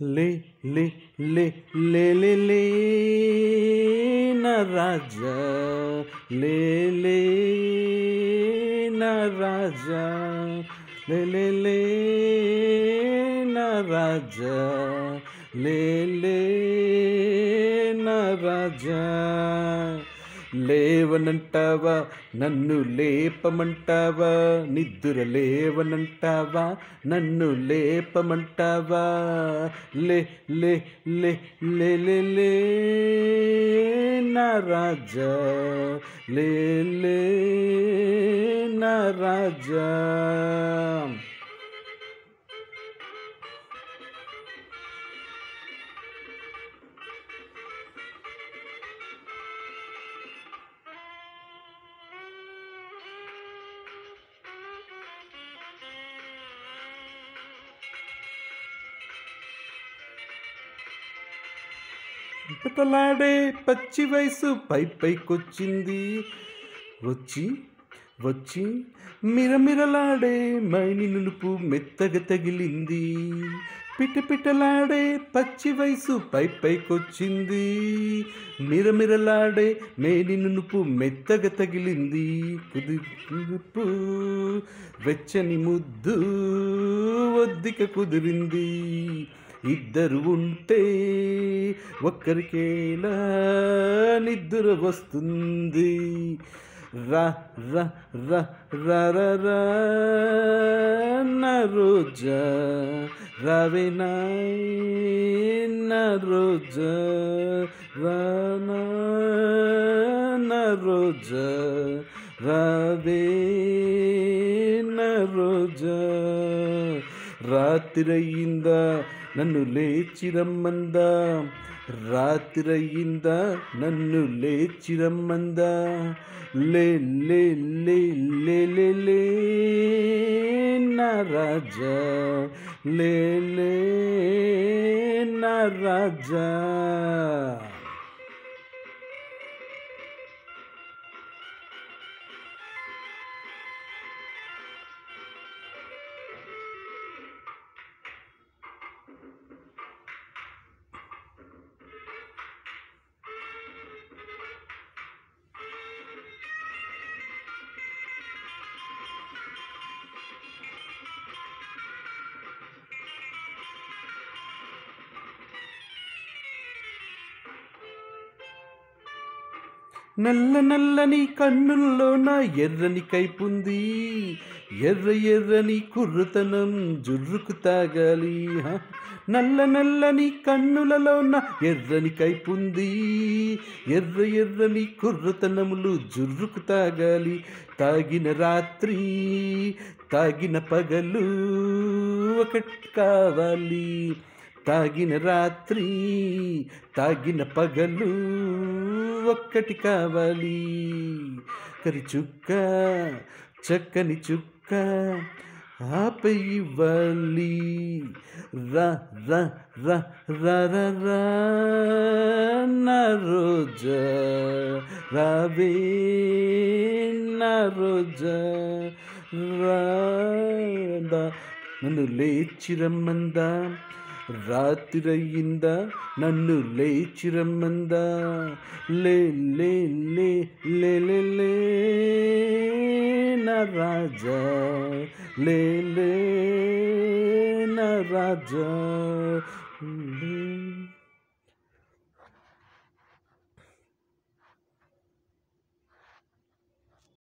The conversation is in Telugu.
లే లే లే లే లే లే నా రాజా లే లే నా రాజా లే లే లే నా రాజా లే లే నా రాజా లేవనంటావా నన్ను లేపమంటావా నిద్ర లేవనంటావా నన్ను లేపమంటావా లే లే లే లే లే లే నా రాజా లే లే నా రాజా పిటలాడే పచ్చి వయసు పైకొచ్చింది వచ్చి వచ్చి మిరమిరలాడే మైని నునుపు మెత్తగా తగిలింది పిటపిటలాడే పచ్చి వయసు పైకొచ్చింది మిరమిరలాడే మేని నునుపు మెత్తగా తగిలింది కుదుపు వెచ్చని ముద్దు ఒద్దిక కుదిరింది ఇద్దరు ఉంటే ఒక్కరికేలా నిద్ర వస్తుంది రా రా రా రా రా రా నా రోజా రావేనా నా రోజా రానా నా రోజా రావే నా రోజా రాత్రయిందా నన్ను లేచి రమ్మందా రాత్రయిందా నన్ను లేచి రమ్మందా లే లే లే లే లే లే నా రాజా లే లే నా రాజా నల్ల నల్లని కన్నుల్లో నా ఎర్రని కైపుంది ఎర్ర ఎర్రని కుర్రతనం జుర్రుకు తాగాలి నల్ల నల్లని కన్నులలో నా ఎర్రని కైపుంది ఎర్ర ఎర్రని కుర్రతనములు జుర్రుకు తాగాలి తాగిన రాత్రి తాగిన పగలు ఒకటి కావాలి తాగిన రాత్రి తాగిన పగలు ఒక్కటి కావాలి కరి చుక్క చక్కని చుక్క ఆపై ఇవ్వాలి రా రా రా రా రా రా నా రోజా రావే నా రోజా రాదా నన్ను లేచి రమ్మందా రాత్రయిందా నన్ను లేచి రమ్మందా లే లే లే లే లే లే నా రాజా లే లే నా రాజా